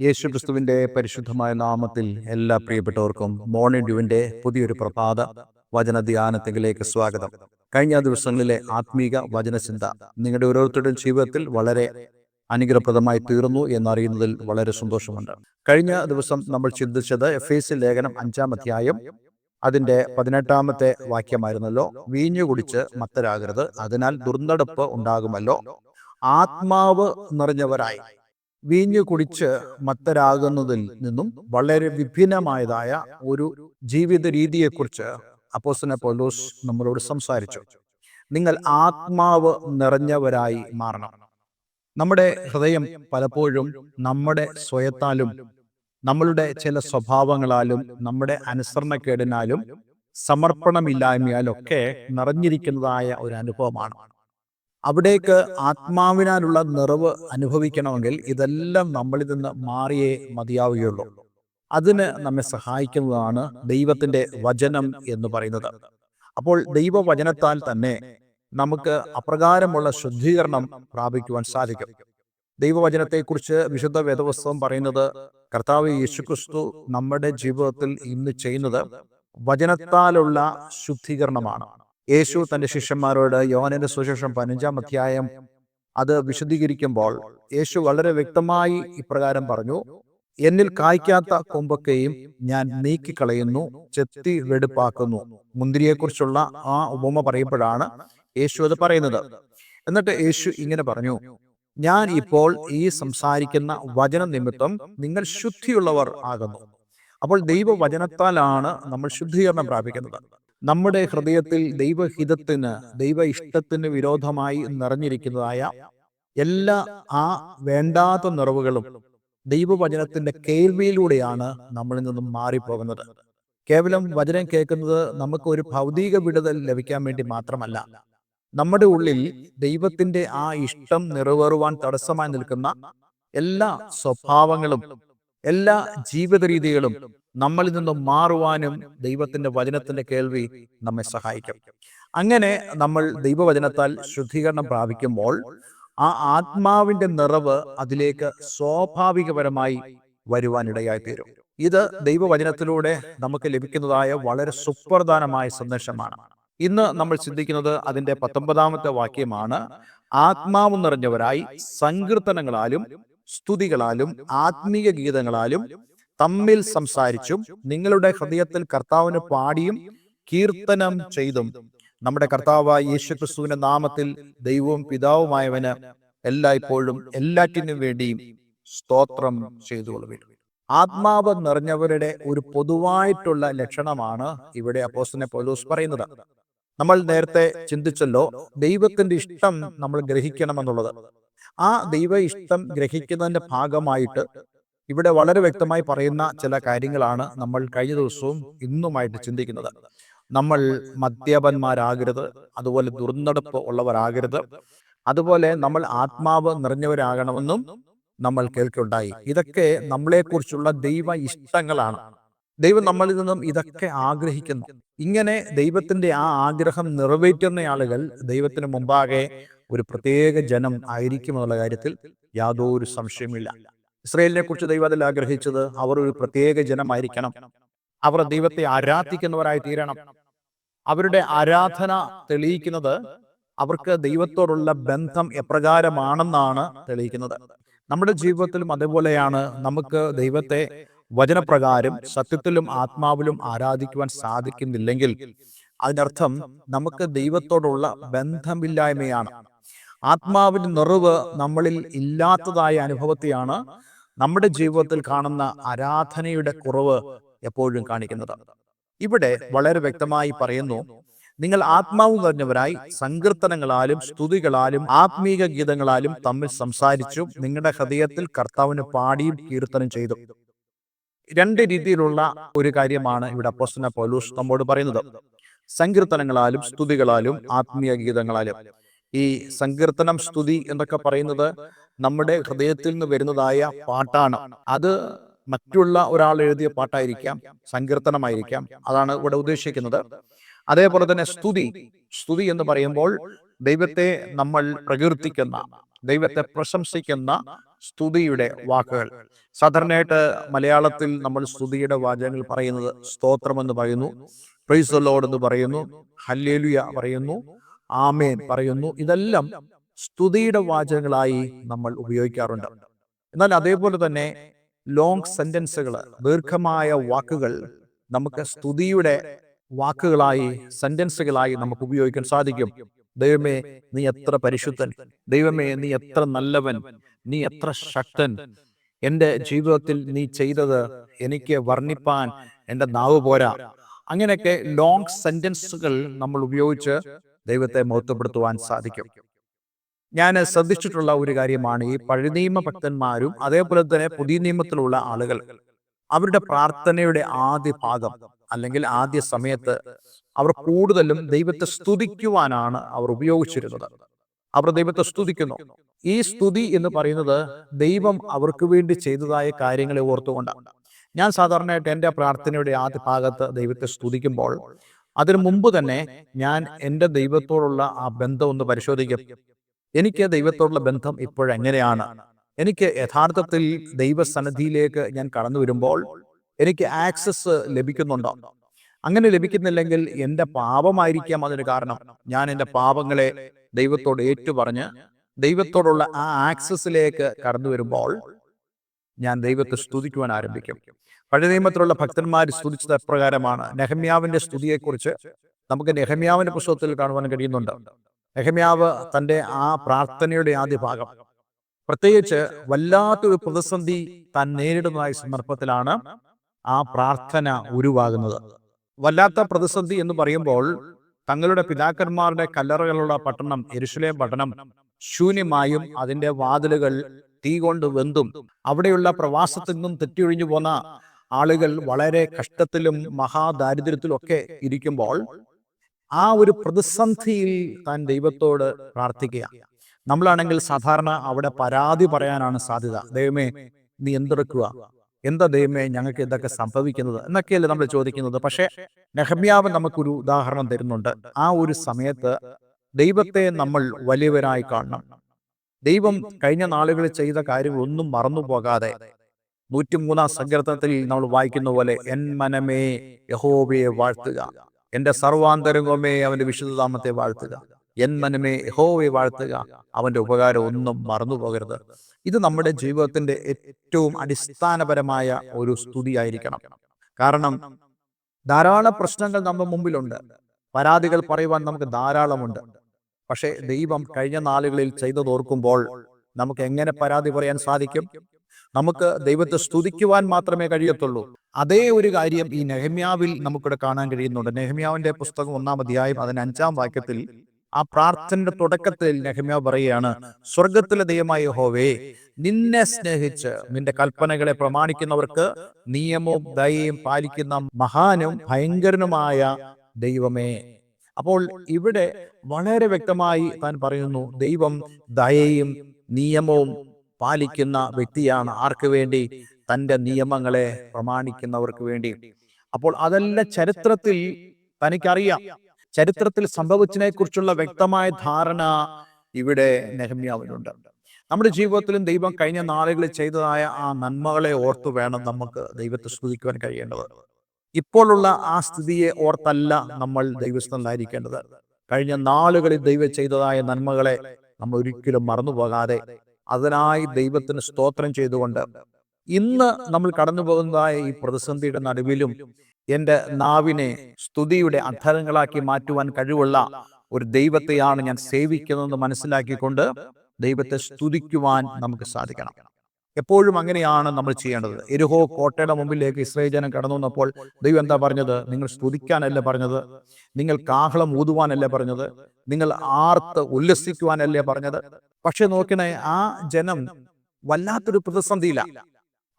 യേശുക്രിസ്തുവിന്റെ പരിശുദ്ധമായ നാമത്തിൽ എല്ലാ പ്രിയപ്പെട്ടവർക്കും മോർണിംഗ് ഡ്യൂവിന്റെ പുതിയൊരു പ്രഭാത വചന ധ്യാനത്തിലേക്ക് സ്വാഗതം. കഴിഞ്ഞ ദിവസങ്ങളിലെ ആത്മീക വചനചിന്ത നിങ്ങളുടെ ഓരോരുത്തരുടെയും ജീവിതത്തിൽ വളരെ അനുഗ്രഹപ്രദമായി തീർന്നു എന്നറിയുന്നതിൽ വളരെ സന്തോഷമുണ്ട്. കഴിഞ്ഞ ദിവസം നമ്മൾ ചിന്തിച്ചത് എഫേസ്യ ലേഖനം 5-ാം അധ്യായം അതിന്റെ 18-ാമത്തെ വാക്യമായിരുന്നല്ലോ. വീഞ്ഞു കുടിച്ച് മത്തരാകരുത്, അതിനാൽ ദുർനടപ്പ് ഉണ്ടാകുമല്ലോ. ആത്മാവ് നിറഞ്ഞവരായി. വീഞ്ഞു കുടിച്ച് മത്തരാകുന്നതിൽ നിന്നും വളരെ വിഭിന്നമായതായ ഒരു ജീവിത രീതിയെക്കുറിച്ച് അപ്പോസ്തലൻ പൗലോസ് നമ്മളോട് സംസാരിച്ചു. നിങ്ങൾ ആത്മാവ് നിറഞ്ഞവരായി മാറണം. നമ്മുടെ ഹൃദയം പലപ്പോഴും നമ്മുടെ സ്വയത്താലും നമ്മളുടെ ചില സ്വഭാവങ്ങളാലും നമ്മുടെ അനുസരണക്കേടിനാലും സമർപ്പണമില്ലായ്മയാലും ഒക്കെ നിറഞ്ഞിരിക്കുന്നതായ ഒരു അനുഭവമാണ്. അവിടേക്ക് ആത്മാവിനാലുള്ള നിറവ് അനുഭവിക്കണമെങ്കിൽ ഇതെല്ലാം നമ്മളിൽ നിന്ന് മാറിയേ മതിയാവുകയുള്ളൂ. അതിന് നമ്മെ സഹായിക്കുന്നതാണ് ദൈവത്തിന്റെ വചനം എന്ന് പറയുന്നത്. അപ്പോൾ ദൈവവചനത്താൽ തന്നെ നമുക്ക് അപ്രകാരമുള്ള ശുദ്ധീകരണം പ്രാപിക്കുവാൻ സാധിക്കും. ദൈവവചനത്തെക്കുറിച്ച് വിശുദ്ധ വേദപുസ്തകം പറയുന്നത് കർത്താവ് യേശുക്രിസ്തു നമ്മുടെ ജീവിതത്തിൽ ഇന്ന് ചെയ്യുന്നത് വചനത്താലുള്ള ശുദ്ധീകരണമാണ്. യേശു തന്റെ ശിഷ്യന്മാരോട് യോഹന്നാന്റെ സുവിശേഷം 15-ാം അധ്യായം അത് വിശദീകരിക്കുമ്പോൾ യേശു വളരെ വ്യക്തമായി ഇപ്രകാരം പറഞ്ഞു: എന്നിൽ കായ്ക്കാത്ത കൊമ്പൊക്കെയും ഞാൻ നീക്കിക്കളയുന്നു, ചെത്തി വെടുപ്പാക്കുന്നു. മുന്തിരിയെക്കുറിച്ചുള്ള ആ ഉപമ പറയുമ്പോഴാണ് യേശു അത് പറയുന്നത്. എന്നിട്ട് യേശു ഇങ്ങനെ പറഞ്ഞു: ഞാൻ ഇപ്പോൾ ഈ സംസാരിക്കുന്ന വചന നിമിത്തം നിങ്ങൾ ശുദ്ധിയുള്ളവർ ആകുന്നു. അപ്പോൾ ദൈവവചനത്താലാണ് നമ്മൾ ശുദ്ധീകരണം പ്രാപിക്കുന്നത്. നമ്മുടെ ഹൃദയത്തിൽ ദൈവഹിതത്തിന്, ദൈവ ഇഷ്ടത്തിന് വിരോധമായി നിറഞ്ഞിരിക്കുന്നതായ എല്ലാ ആ വേണ്ടാത്ത നിറവുകളും ദൈവവചനത്തിന്റെ കേൾവിയിലൂടെയാണ് നമ്മളിൽ നിന്നും മാറിപ്പോകുന്നത്. കേവലം വചനം കേൾക്കുന്നത് നമുക്ക് ഒരു ഭൗതിക വിടുതൽ ലഭിക്കാൻ വേണ്ടി മാത്രമല്ല, നമ്മുടെ ഉള്ളിൽ ദൈവത്തിന്റെ ആ ഇഷ്ടം നിറവേറുവാൻ തടസ്സമായി നിൽക്കുന്ന എല്ലാ സ്വഭാവങ്ങളും എല്ലാ ജീവിത രീതികളും നമ്മളിൽ നിന്നും മാറുവാനും ദൈവത്തിന്റെ വചനത്തിന്റെ കേൾവി നമ്മെ സഹായിക്കും. അങ്ങനെ നമ്മൾ ദൈവവചനത്താൽ ശുദ്ധീകരണം പ്രാപിക്കുമ്പോൾ ആ ആത്മാവിന്റെ നിറവ് അതിലേക്ക് സ്വാഭാവികപരമായി വരുവാനിടയായി തീരും. ഇത് ദൈവവചനത്തിലൂടെ നമുക്ക് ലഭിക്കുന്നതായ വളരെ സുപ്രധാനമായ സന്ദേശമാണ്. ഇന്ന് നമ്മൾ ചിന്തിക്കുന്നത് അതിന്റെ 19-ാമത്തെ വാക്യമാണ്. ആത്മാവ് നിറഞ്ഞവരായി സങ്കീർത്തനങ്ങളാലും സ്തുതികളാലും ആത്മീയ ഗീതങ്ങളാലും തമ്മിൽ സംസാരിച്ചും നിങ്ങളുടെ ഹൃദയത്തിൽ കർത്താവിന് പാടിയും കീർത്തനം ചെയ്തും നമ്മുടെ കർത്താവായ യേശുക്രിസ്തുവിന്റെ നാമത്തിൽ ദൈവവും പിതാവുമായവന് എല്ലായ്പ്പോഴും എല്ലാറ്റിനും വേണ്ടിയും സ്തോത്രം ചെയ്തുകൊള്ളുവിൻ. ആത്മാവ് നിറഞ്ഞവരുടെ ഒരു പൊതുവായിട്ടുള്ള ലക്ഷണമാണ് ഇവിടെ അപ്പോസ്തലൻ പൗലോസ് പറയുന്നത്. നമ്മൾ നേരത്തെ ചിന്തിച്ചല്ലോ, ദൈവത്തിന്റെ ഇഷ്ടം നമ്മൾ ഗ്രഹിക്കണമെന്നുള്ളത്. ആ ദൈവ ഇഷ്ടം ഗ്രഹിക്കുന്നതിന്റെ ഭാഗമായിട്ട് ഇവിടെ വളരെ വ്യക്തമായി പറയുന്ന ചില കാര്യങ്ങളാണ് നമ്മൾ കഴിഞ്ഞ ദിവസവും ഇന്നുമായിട്ട് ചിന്തിക്കുന്നത്. നമ്മൾ മദ്യപന്മാരാകരുത്, അതുപോലെ ദുർനടപ്പ് ഉള്ളവരാകരുത്, അതുപോലെ നമ്മൾ ആത്മാവ് നിറഞ്ഞവരാകണമെന്നും നമ്മൾ കേൾക്കുണ്ടായി. ഇതൊക്കെ നമ്മളെക്കുറിച്ചുള്ള ദൈവ ഇഷ്ടങ്ങളാണ്. ദൈവം നമ്മളിൽ നിന്നും ഇതൊക്കെ ആഗ്രഹിക്കുന്നു. ഇങ്ങനെ ദൈവത്തിന്റെ ആ ആഗ്രഹം നിറവേറ്റുന്ന ആളുകൾ ദൈവത്തിന് മുമ്പാകെ ഒരു പ്രത്യേക ജനം ആയിരിക്കുമെന്നുള്ള കാര്യത്തിൽ യാതൊരു സംശയമില്ല. ഇസ്രായേലിനെ കുറിച്ച് ദൈവം അതിൽ ആഗ്രഹിച്ചത് അവർ ഒരു പ്രത്യേക ജനമായിരിക്കണം. അവർ ദൈവത്തെ ആരാധിക്കുന്നവരായി തീരണം. അവരുടെ ആരാധന തെളിയിക്കുന്നത് അവർക്ക് ദൈവത്തോടുള്ള ബന്ധം എപ്രകാരമാണെന്നാണ് തെളിയിക്കുന്നത്. നമ്മുടെ ജീവിതത്തിലും അതുപോലെയാണ്. നമുക്ക് ദൈവത്തെ വചനപ്രകാരം സത്യത്തിലും ആത്മാവിലും ആരാധിക്കുവാൻ സാധിക്കുന്നില്ലെങ്കിൽ അതിനർത്ഥം നമുക്ക് ദൈവത്തോടുള്ള ബന്ധമില്ലായ്മയാണ്. ആത്മാവിന്റെ നിറവ് നമ്മളിൽ ഇല്ലാത്തതായ അനുഭവത്തെയാണ് നമ്മുടെ ജീവിതത്തിൽ കാണുന്ന ആരാധനയുടെ കുറവ് എപ്പോഴും കാണിക്കുന്നത്. ഇവിടെ വളരെ വ്യക്തമായി പറയുന്നു: നിങ്ങൾ ആത്മാവ് നിറഞ്ഞവരായി സങ്കീർത്തനങ്ങളാലും സ്തുതികളാലും ആത്മീക ഗീതങ്ങളാലും തമ്മിൽ സംസാരിച്ചും നിങ്ങളുടെ ഹൃദയത്തിൽ കർത്താവിന് പാടിയും കീർത്തനം ചെയ്തു. രണ്ട് രീതിയിലുള്ള ഒരു കാര്യമാണ് ഇവിടെ അപ്പോസ്തലൻ പൗലോസ് നമ്മോട് പറയുന്നത്: സങ്കീർത്തനങ്ങളാലും സ്തുതികളാലും ആത്മീയ ഗീതങ്ങളാലും. ഈ സങ്കീർത്തനം, സ്തുതി എന്നൊക്കെ പറയുന്നത് നമ്മുടെ ഹൃദയത്തിൽ നിന്ന് വരുന്നതായ പാട്ടാണ്. അത് മറ്റുള്ള ഒരാൾ എഴുതിയ പാട്ടായിരിക്കാം, സങ്കീർത്തനമായിരിക്കാം. അതാണ് ഇവിടെ ഉദ്ദേശിക്കുന്നത്. അതേപോലെ തന്നെ സ്തുതി എന്ന് പറയുമ്പോൾ ദൈവത്തെ നമ്മൾ പ്രകീർത്തിക്കുന്ന, ദൈവത്തെ പ്രശംസിക്കുന്ന സ്തുതിയുടെ വാക്കുകൾ. സാധാരണയായിട്ട് മലയാളത്തിൽ നമ്മൾ സ്തുതിയുടെ വാചകങ്ങൾ പറയുന്നത് സ്തോത്രം എന്ന് പറയുന്നു, പ്രൈസ് ദി ലോർഡ് എന്ന് പറയുന്നു, ഹല്ലേലൂയ പറയുന്നു, ആമേൻ പറയുന്നു. ഇതെല്ലാം സ്തുതിയുടെ വാചകങ്ങളായി നമ്മൾ ഉപയോഗിക്കാറുണ്ട്. എന്നാൽ അതേപോലെ തന്നെ ലോങ് സെന്റൻസുകൾ, ദീർഘമായ വാക്കുകൾ നമുക്ക് സ്തുതിയുടെ വാക്കുകളായി, സെന്റൻസുകളായി നമുക്ക് ഉപയോഗിക്കാൻ സാധിക്കും. ദൈവമേ നീ എത്ര പരിശുദ്ധൻ, ദൈവമേ നീ എത്ര നല്ലവൻ, നീ എത്ര ശക്തൻ, എൻ്റെ ജീവിതത്തിൽ നീ ചെയ്തത് എനിക്ക് വർണ്ണിപ്പാൻ എൻ്റെ നാവ് പോരാ. അങ്ങനെയൊക്കെ ലോങ് സെന്റൻസുകൾ നമ്മൾ ഉപയോഗിച്ച് ദൈവത്തെ മഹത്വപ്പെടുത്തുവാൻ സാധിക്കും. ഞാൻ ശ്രദ്ധിച്ചിട്ടുള്ള ഒരു കാര്യമാണ്, ഈ പഴയ നിയമ ഭക്തന്മാരും അതേപോലെ തന്നെ പുതിയ നിയമത്തിലുള്ള ആളുകൾ അവരുടെ പ്രാർത്ഥനയുടെ ആദ്യ ഭാഗം അല്ലെങ്കിൽ ആദ്യ സമയത്ത് അവർ കൂടുതലും ദൈവത്തെ സ്തുതിക്കുവാനാണ് അവർ ഉപയോഗിച്ചിരുന്നത്. അവർ ദൈവത്തെ സ്തുതിക്കുന്നു. ഈ സ്തുതി എന്ന് പറയുന്നത് ദൈവം അവർക്ക് വേണ്ടി ചെയ്തതായ കാര്യങ്ങളെ ഓർത്തുകൊണ്ടാണ്. ഞാൻ സാധാരണയായിട്ട് എൻ്റെ പ്രാർത്ഥനയുടെ ആദ്യ ഭാഗത്ത് ദൈവത്തെ സ്തുതിക്കുമ്പോൾ അതിനു മുമ്പ് തന്നെ ഞാൻ എൻ്റെ ദൈവത്തോടുള്ള ആ ബന്ധം ഒന്ന് പരിശോധിക്കും. എനിക്ക് ദൈവത്തോടുള്ള ബന്ധം ഇപ്പോഴെങ്ങനെയാണ്? എനിക്ക് യഥാർത്ഥത്തിൽ ദൈവസന്നിധിയിലേക്ക് ഞാൻ കടന്നു വരുമ്പോൾ എനിക്ക് ആക്സസ് ലഭിക്കുന്നുണ്ടോ? അങ്ങനെ ലഭിക്കുന്നില്ലെങ്കിൽ എൻ്റെ പാപമായിരിക്കാം അതിന് കാരണം. ഞാൻ എൻ്റെ പാപങ്ങളെ ദൈവത്തോട് ഏറ്റുപറഞ്ഞ് ദൈവത്തോടുള്ള ആ ആക്സസിലേക്ക് കടന്നു വരുമ്പോൾ ഞാൻ ദൈവത്തെ സ്തുതിക്കുവാൻ ആരംഭിക്കും. പഴയ നിയമത്തിലുള്ള ഭക്തന്മാർ സ്തുതിച്ചത് എപ്രകാരമാണ്? നെഹമ്യാവിന്റെ സ്തുതിയെക്കുറിച്ച് നമുക്ക് നെഹമ്യാവിന്റെ പുസ്തകത്തിൽ കാണുവാൻ കഴിയുന്നുണ്ട്. നെഹമ്യാവ് തൻ്റെ ആ പ്രാർത്ഥനയുടെ ആദ്യ ഭാഗം, പ്രത്യേകിച്ച് വല്ലാത്തൊരു പ്രതിസന്ധി താൻ നേരിടുന്നതായ സന്ദർഭത്തിലാണ് ആ പ്രാർത്ഥന ഉരുവാകുന്നത്. വല്ലാത്ത പ്രതിസന്ധി എന്ന് പറയുമ്പോൾ തങ്ങളുടെ പിതാക്കന്മാരുടെ കല്ലറകളുള്ള പട്ടണം യെരൂശലേം പട്ടണം ശൂന്യമായും അതിന്റെ വാതിലുകൾ തീ കൊണ്ട് വെന്തും അവിടെയുള്ള പ്രവാസത്തിൽ നിന്നും തെറ്റിയൊഴിഞ്ഞു പോന്ന ആളുകൾ വളരെ കഷ്ടത്തിലും മഹാദാരിദ്ര്യത്തിലും ഒക്കെ ഇരിക്കുമ്പോൾ ആ ഒരു പ്രതിസന്ധിയിൽ താൻ ദൈവത്തോട് പ്രാർത്ഥിക്കുക. നമ്മളാണെങ്കിൽ സാധാരണ അവിടെ പരാതി പറയാനാണ് സാധ്യത. ദൈവമേ നീ എന്തെടുക്കുക, എന്താ ദൈവമേ ഞങ്ങൾക്ക് ഇതൊക്കെ സംഭവിക്കുന്നത് എന്നൊക്കെയല്ലേ നമ്മൾ ചോദിക്കുന്നത്. പക്ഷെ നെഹമ്യാവ് നമുക്കൊരു ഉദാഹരണം തരുന്നുണ്ട്. ആ ഒരു സമയത്ത് ദൈവത്തെ നമ്മൾ വലിയവരായി കാണണം. ദൈവം കഴിഞ്ഞ നാളുകളിൽ ചെയ്ത കാര്യങ്ങളൊന്നും മറന്നു പോകാതെ 103 സങ്കീർത്തനത്തിൽ നമ്മൾ വായിക്കുന്ന പോലെ എൻ മനമേ യഹോവയെ വാഴ്ത്തുക, എന്റെ സർവാന്തരംഗമേ അവന്റെ വിശുദ്ധനാമത്തെ വാഴ്ത്തുക, എൻ മനമേ യഹോവയെ വാഴ്ത്തുക, അവന്റെ ഉപകാരം ഒന്നും മറന്നു പോകരുത്. ഇത് നമ്മുടെ ജീവിതത്തിന്റെ ഏറ്റവും അടിസ്ഥാനപരമായ ഒരു സ്തുതിയായിരിക്കണം. കാരണം ധാരാളം പ്രശ്നങ്ങൾ നമ്മുടെ മുമ്പിലുണ്ട്, പരാതികൾ പറയുവാൻ നമുക്ക് ധാരാളമുണ്ട്. പക്ഷെ ദൈവം കഴിഞ്ഞ നാളുകളിൽ ചെയ്തതോർക്കുമ്പോൾ നമുക്ക് എങ്ങനെ പരാതി പറയാൻ സാധിക്കും? നമുക്ക് ദൈവത്തെ സ്തുതിക്കുവാൻ മാത്രമേ കഴിയത്തുള്ളൂ. അതേ ഒരു കാര്യം ഈ നെഹമ്യാവിൽ നമുക്കിവിടെ കാണാൻ കഴിയുന്നുണ്ട്. നെഹമ്യാവിന്റെ പുസ്തകം 1-ാം അധ്യായം അതിന് 5-ാം വാക്യത്തിൽ ആ പ്രാർത്ഥനയുടെ തുടക്കത്തിൽ നെഹമ്യാവ് പറയുകയാണ്, സ്വർഗത്തിലെ ദൈവമായ യഹോവേ, നിന്നെ സ്നേഹിച്ച് നിന്റെ കൽപ്പനകളെ പ്രമാണിക്കുന്നവർക്ക് നിയമവും ദയയും പാലിക്കുന്ന മഹാനും ഭയങ്കരനുമായ ദൈവമേ. അപ്പോൾ ഇവിടെ വളരെ വ്യക്തമായി താൻ പറയുന്നു, ദൈവം ദയയും നിയമവും പാലിക്കുന്ന വ്യക്തിയാണ്. ആർക്ക് വേണ്ടി? തൻ്റെ നിയമങ്ങളെ പ്രമാണിക്കുന്നവർക്ക് വേണ്ടി. അപ്പോൾ അതെല്ലാം ചരിത്രത്തിൽ തനിക്കറിയാം. ചരിത്രത്തിൽ സംഭവിച്ചതിനെ കുറിച്ചുള്ള വ്യക്തമായ ധാരണ ഇവിടെ നെഹമ്യാവിനുണ്ട്. നമ്മുടെ ജീവിതത്തിലും ദൈവം കഴിഞ്ഞ നാളുകളിൽ ചെയ്തതായ ആ നന്മകളെ ഓർത്തു വേണം നമുക്ക് ദൈവത്തെ സ്തുതിക്കുവാൻ കഴിയേണ്ടത്. ഇപ്പോഴുള്ള ആ സ്ഥിതിയെ ഓർത്തല്ല നമ്മൾ ദൈവസ്ഥനായിരിക്കേണ്ടത്. കഴിഞ്ഞ നാളുകളിൽ ദൈവം ചെയ്തതായ നന്മകളെ നമ്മൾ ഒരിക്കലും മറന്നു പോകാതെ അതിനായി ദൈവത്തിന് സ്തോത്രം ചെയ്തുകൊണ്ട് ഇന്ന് നമ്മൾ കടന്നു പോകുന്നതായ ഈ പ്രതിസന്ധിയുടെ നടുവിലും എൻ്റെ നാവിനെ സ്തുതിയുടെ അധരങ്ങളാക്കി മാറ്റുവാൻ കഴിവുള്ള ഒരു ദൈവത്തെയാണ് ഞാൻ സേവിക്കുന്നതെന്ന് മനസ്സിലാക്കിക്കൊണ്ട് ദൈവത്തെ സ്തുതിക്കുവാൻ നമുക്ക് സാധിക്കണം. എപ്പോഴും അങ്ങനെയാണ് നമ്മൾ ചെയ്യേണ്ടത്. യെരിഹോ കോട്ടയുടെ മുമ്പിലേക്ക് ഇസ്രായേൽ ജനം കടന്നു വന്നപ്പോൾ ദൈവം എന്താ പറഞ്ഞത്? നിങ്ങൾ സ്തുതിക്കാനല്ല പറഞ്ഞത്, നിങ്ങൾ കാഹളം ഊതുവാനല്ലേ പറഞ്ഞത്, നിങ്ങൾ ആർത്ത് ഉല്ലസിക്കുവാനല്ലേ പറഞ്ഞത്. പക്ഷെ നോക്കണേ, ആ ജനം വല്ലാത്തൊരു പ്രതിസന്ധിയില്ല.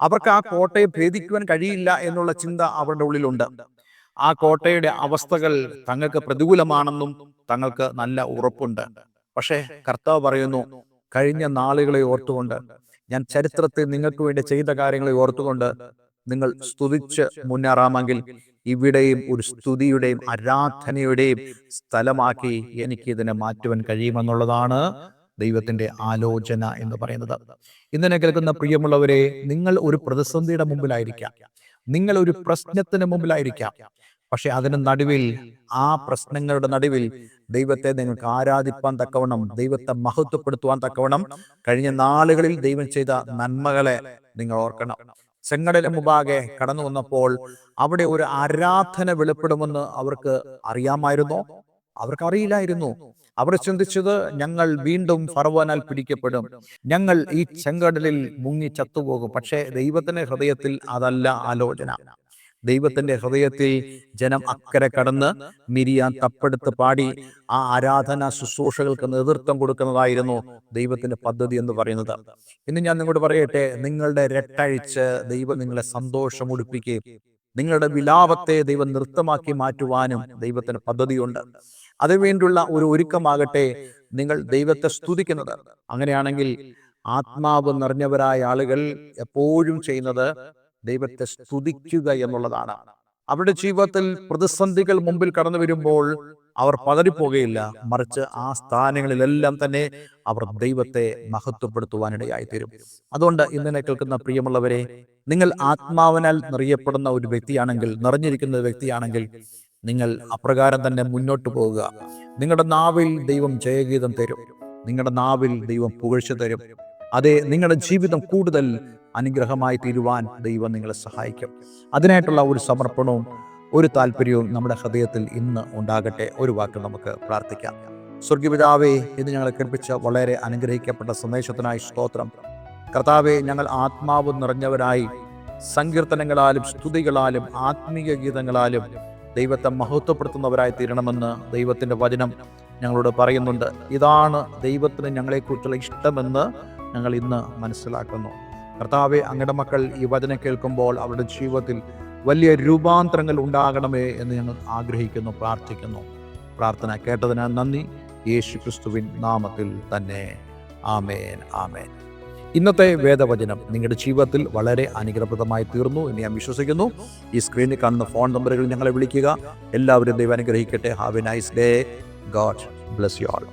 അവർക്ക് ആ കോട്ടയെ ഭേദിക്കുവാൻ കഴിയില്ല എന്നുള്ള ചിന്ത അവരുടെ ഉള്ളിലുണ്ട്. ആ കോട്ടയുടെ അവസ്ഥകൾ തങ്ങൾക്ക് പ്രതികൂലമാണെന്നും തങ്ങൾക്ക് നല്ല ഉറപ്പുണ്ട്. പക്ഷേ കർത്താവ് പറയുന്നു, കഴിഞ്ഞ നാളുകളെ ഓർത്തുകൊണ്ട്, ഞാൻ ചരിത്രത്തിൽ നിങ്ങൾക്ക് വേണ്ടി ചെയ്ത കാര്യങ്ങളെ ഓർത്തുകൊണ്ട് നിങ്ങൾ സ്തുതിച്ച് മുന്നേറാമെങ്കിൽ ഇവിടെയും ഒരു സ്തുതിയുടെയും ആരാധനയുടെയും സ്ഥലമാക്കി എനിക്ക് ഇതിനെ മാറ്റുവാൻ കഴിയുമെന്നുള്ളതാണ് ദൈവത്തിൻ്റെ ആലോചന എന്ന് പറയുന്നത്. ഇന്നെ കേൾക്കുന്ന പ്രിയമുള്ളവരെ, നിങ്ങൾ ഒരു പ്രതിസന്ധിയുടെ മുമ്പിലായിരിക്കാം, നിങ്ങൾ ഒരു പ്രശ്നത്തിന് മുമ്പിലായിരിക്കാം. പക്ഷെ അതിന് നടുവിൽ, ആ പ്രശ്നങ്ങളുടെ നടുവിൽ ദൈവത്തെ നിങ്ങൾക്ക് ആരാധിപ്പാൻ തക്കവണ്ണം, ദൈവത്തെ മഹത്വപ്പെടുത്തുവാൻ തക്കവണ്ണം കഴിഞ്ഞ നാളുകളിൽ ദൈവം ചെയ്ത നന്മകളെ നിങ്ങൾ ഓർക്കണം. ചെങ്കടലിന് മുമ്പാകെ കടന്നു വന്നപ്പോൾ അവിടെ ഒരു ആരാധന വെളിപ്പെടുമെന്ന് അവർക്ക് അറിയാമായിരുന്നോ? അവർക്കറിയില്ലായിരുന്നു. അവർ ചിന്തിച്ചത്, ഞങ്ങൾ വീണ്ടും ഫറവോനാൽ പിടിക്കപ്പെടും, ഞങ്ങൾ ഈ ചെങ്കടലിൽ മുങ്ങി ചത്തുപോകും. പക്ഷേ ദൈവത്തിന്റെ ഹൃദയത്തിൽ അതല്ല ആലോചന. ദൈവത്തിന്റെ ഹൃദയത്തിൽ ജനം അക്കരെ കടന്ന് മിരിയാൻ തപ്പെടുത്ത് പാടി ആ ആരാധന ശുശ്രൂഷകൾക്ക് നേതൃത്വം കൊടുക്കുന്നതായിരുന്നു ദൈവത്തിന്റെ പദ്ധതി എന്ന് പറയുന്നത്. ഇന്ന് ഞാൻ നിങ്ങളോട് പറയട്ടെ, നിങ്ങളുടെ രട്ടഴിച്ച് ദൈവം നിങ്ങളെ സന്തോഷം ഉടുപ്പിക്കുകയും നിങ്ങളുടെ വിലാപത്തെ ദൈവം നൃത്തമാക്കി മാറ്റുവാനും ദൈവത്തിന് പദ്ധതിയുണ്ട്. അതിനുവേണ്ടിയുള്ള ഒരു ഒരുക്കമാകട്ടെ നിങ്ങൾ ദൈവത്തെ സ്തുതിക്കുന്നത്. അങ്ങനെയാണെങ്കിൽ ആത്മാവ് നിറഞ്ഞവരായ ആളുകൾ എപ്പോഴും ചെയ്യുന്നത് ദൈവത്തെ സ്തുതിക്കുക എന്നുള്ളതാണ്. അവരുടെ ജീവിതത്തിൽ പ്രതിസന്ധികൾ മുമ്പിൽ കടന്നു വരുമ്പോൾ അവർ പതറിപ്പോകുകയില്ല, മറിച്ച് ആ സ്ഥാനങ്ങളിലെല്ലാം തന്നെ അവർ ദൈവത്തെ മഹത്വപ്പെടുത്തുവാനിടയായി തീരും. അതുകൊണ്ട് ഇന്നെ കേൾക്കുന്ന പ്രിയമുള്ളവരെ, നിങ്ങൾ ആത്മാവിനാൽ നിറയപ്പെടുന്ന ഒരു വ്യക്തിയാണെങ്കിൽ, നിറഞ്ഞിരിക്കുന്ന വ്യക്തിയാണെങ്കിൽ, നിങ്ങൾ അപ്രകാരം തന്നെ മുന്നോട്ട് പോവുക. നിങ്ങളുടെ നാവിൽ ദൈവം ജയഗീതം തരും, നിങ്ങളുടെ നാവിൽ ദൈവം പുകഴ്ച തരും. അതെ, നിങ്ങളുടെ ജീവിതം കൂടുതൽ അനുഗ്രഹമായി തീരുവാൻ ദൈവം നിങ്ങളെ സഹായിക്കും. അതിനായിട്ടുള്ള ഒരു സമർപ്പണവും ഒരു താല്പര്യവും നമ്മുടെ ഹൃദയത്തിൽ ഇന്ന് ഉണ്ടാകട്ടെ. ഒരു വാക്ക് നമുക്ക് പ്രാർത്ഥിക്കാം. സ്വർഗീയപിതാവേ, ഇന്ന് ഞങ്ങളെ കേൾപ്പിച്ച വളരെ അനുഗ്രഹിക്കപ്പെട്ട സന്ദേശത്തിനായി സ്തോത്രം. കർത്താവേ, ഞങ്ങൾ ആത്മാവ് നിറഞ്ഞവരായി സങ്കീർത്തനങ്ങളാലും സ്തുതികളാലും ആത്മീയ ഗീതങ്ങളാലും ദൈവത്തെ മഹത്വപ്പെടുത്തുന്നവരായി തീരണമെന്ന് ദൈവത്തിൻ്റെ വചനം ഞങ്ങളോട് പറയുന്നുണ്ട്. ഇതാണ് ദൈവത്തിന് ഞങ്ങളെക്കുറിച്ചുള്ള ഇഷ്ടമെന്ന് ഞങ്ങൾ ഇന്ന് മനസ്സിലാക്കുന്നു. കർത്താവെ, അങ്ങയുടെ മക്കൾ ഈ വചനം കേൾക്കുമ്പോൾ അവരുടെ ജീവിതത്തിൽ വലിയ രൂപാന്തരങ്ങൾ ഉണ്ടാകണമേ എന്ന് ഞങ്ങൾ ആഗ്രഹിക്കുന്നു, പ്രാർത്ഥിക്കുന്നു. പ്രാർത്ഥന കേട്ടതിനാൽ നന്ദി. യേശു ക്രിസ്തുവിൻ നാമത്തിൽ തന്നെ. ആമേൻ, ആമേൻ. ഇന്നത്തെ വേദവചനം നിങ്ങളുടെ ജീവിതത്തിൽ വളരെ അനുഗ്രഹപ്രദമായി തീർന്നു എന്ന് ഞാൻ വിശ്വസിക്കുന്നു. ഈ സ്ക്രീനിൽ കാണുന്ന ഫോൺ നമ്പറുകളിൽ ഞങ്ങളെ വിളിക്കുക. എല്ലാവരും ദൈവം അനുഗ്രഹിക്കട്ടെ. Have A nice day. God bless you all.